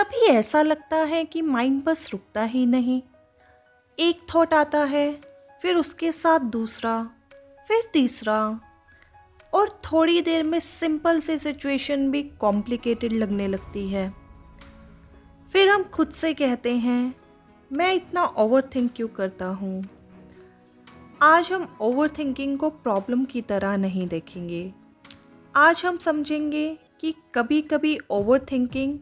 कभी ऐसा लगता है कि माइंड बस रुकता ही नहीं। एक थॉट आता है, फिर उसके साथ दूसरा, फिर तीसरा, और थोड़ी देर में सिंपल सी सिचुएशन भी कॉम्प्लिकेटेड लगने लगती है। फिर हम खुद से कहते हैं, मैं इतना ओवर थिंक क्यों करता हूँ। आज हम ओवर थिंकिंग को प्रॉब्लम की तरह नहीं देखेंगे। आज हम समझेंगे कि कभी कभी ओवर थिंकिंग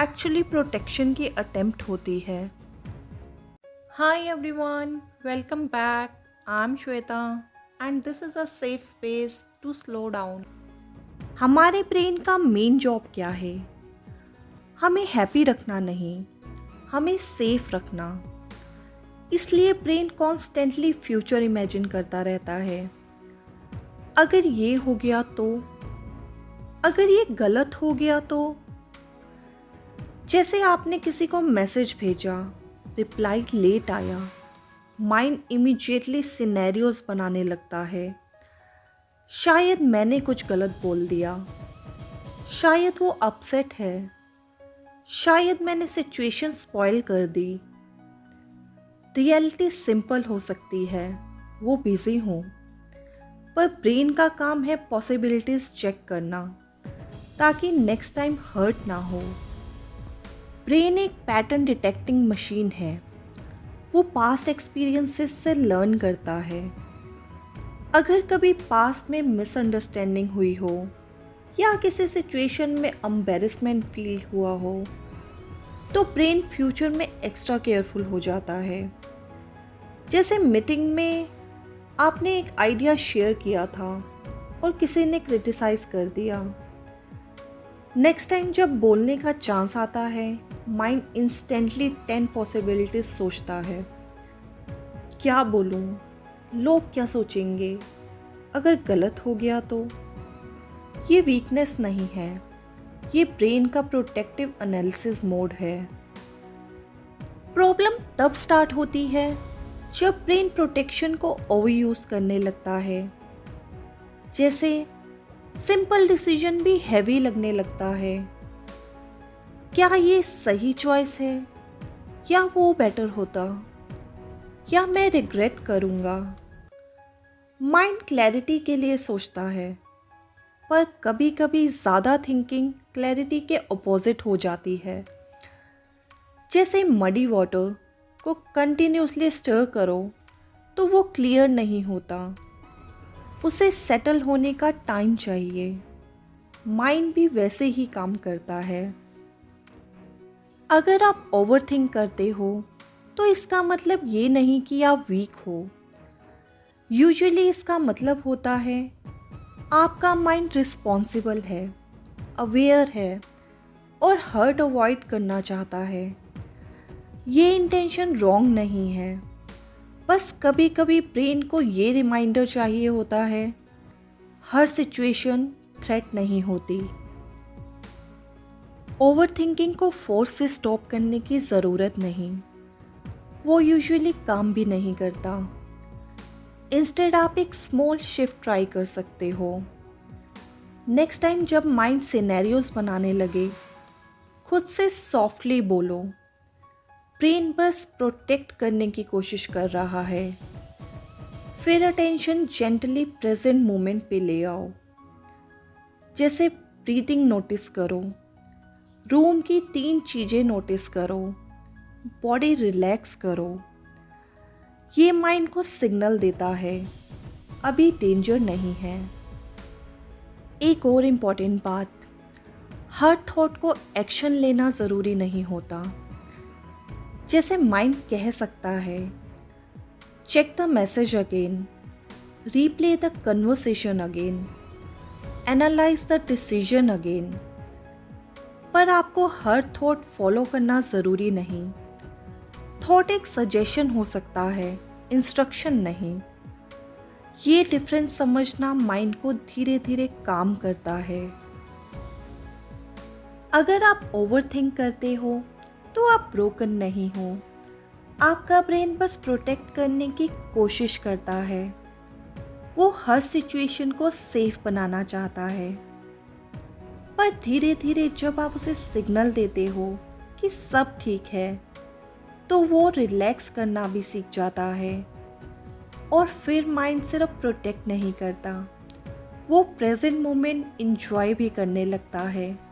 एक्चुअली प्रोटेक्शन की अटेम्प्ट होती है। Hi everyone, welcome back. I'm Shweta and this is a safe space to slow down. हमारे ब्रेन का मेन जॉब क्या है? हमें हैप्पी रखना नहीं, हमें सेफ रखना। इसलिए ब्रेन कॉन्स्टेंटली फ्यूचर इमेजिन करता रहता है। अगर ये हो गया तो, अगर ये गलत हो गया तो। जैसे आपने किसी को मैसेज भेजा, रिप्लाई लेट आया, माइंड इमीडिएटली सिनेरियोज बनाने लगता है। शायद मैंने कुछ गलत बोल दिया, शायद वो अपसेट है, शायद मैंने सिचुएशन स्पॉइल कर दी। रियलिटी सिंपल हो सकती है, वो बिजी हूँ, पर ब्रेन का काम है पॉसिबिलिटीज चेक करना ताकि नेक्स्ट टाइम हर्ट ना हो। ब्रेन एक पैटर्न डिटेक्टिंग मशीन है। वो पास्ट एक्सपीरियंसेस से लर्न करता है। अगर कभी पास्ट में मिसअंडरस्टैंडिंग हुई हो या किसी सिचुएशन में एम्बैरेसमेंट फील हुआ हो, तो ब्रेन फ्यूचर में एक्स्ट्रा केयरफुल हो जाता है। जैसे मीटिंग में आपने एक आइडिया शेयर किया था और किसी ने क्रिटिसाइज कर दिया। नेक्स्ट टाइम जब बोलने का चांस आता है, माइंड इंस्टेंटली 10 पॉसिबिलिटीज सोचता है। क्या बोलूं? लोग क्या सोचेंगे? अगर गलत हो गया तो? ये वीकनेस नहीं है, ये ब्रेन का प्रोटेक्टिव एनालिसिस मोड है। प्रॉब्लम तब स्टार्ट होती है जब ब्रेन प्रोटेक्शन को ओवर यूज करने लगता है। जैसे सिंपल डिसीजन भी हैवी लगने लगता है। क्या ये सही चॉइस है या वो बेटर होता, या मैं रिग्रेट करूँगा। माइंड क्लैरिटी के लिए सोचता है, पर कभी कभी ज़्यादा थिंकिंग क्लैरिटी के अपोजिट हो जाती है। जैसे मडी वाटर को कंटिन्यूसली स्टर करो तो वो क्लियर नहीं होता, उसे सेटल होने का टाइम चाहिए। माइंड भी वैसे ही काम करता है। अगर आप ओवर थिंक करते हो तो इसका मतलब ये नहीं कि आप वीक हो। यूजुअली इसका मतलब होता है आपका माइंड रिस्पॉन्सिबल है, अवेयर है और हर्ट अवॉइड करना चाहता है। ये इंटेंशन रॉन्ग नहीं है, बस कभी कभी ब्रेन को ये रिमाइंडर चाहिए होता है, हर सिचुएशन थ्रेट नहीं होती। ओवर थिंकिंग को फोर्स से स्टॉप करने की ज़रूरत नहीं, वो यूजुअली काम भी नहीं करता। इंस्टेड आप एक स्मॉल शिफ्ट ट्राई कर सकते हो। नेक्स्ट टाइम जब माइंड सिनेरियोज बनाने लगे, खुद से सॉफ्टली बोलो, ब्रेन बस प्रोटेक्ट करने की कोशिश कर रहा है। फिर अटेंशन जेंटली प्रेजेंट मोमेंट पे ले आओ। जैसे ब्रीथिंग नोटिस करो, रूम की 3 चीज़ें नोटिस करो, बॉडी रिलैक्स करो। ये माइंड को सिग्नल देता है अभी डेंजर नहीं है। एक और इम्पॉर्टेंट बात, हर थॉट को एक्शन लेना ज़रूरी नहीं होता। जैसे माइंड कह सकता है, check the message again, replay the conversation again, analyse the decision again. पर आपको हर थॉट फॉलो करना ज़रूरी नहीं। थॉट एक सजेशन हो सकता है, इंस्ट्रक्शन नहीं। ये डिफरेंस समझना माइंड को धीरे धीरे काम करता है। अगर आप ओवर थिंक करते हो तो आप ब्रोकन नहीं हो। आपका ब्रेन बस प्रोटेक्ट करने की कोशिश करता है। वो हर सिचुएशन को सेफ बनाना चाहता है। पर धीरे धीरे जब आप उसे सिग्नल देते हो कि सब ठीक है, तो वो रिलैक्स करना भी सीख जाता है। और फिर माइंड सिर्फ प्रोटेक्ट नहीं करता, वो प्रेजेंट मोमेंट इंजॉय भी करने लगता है।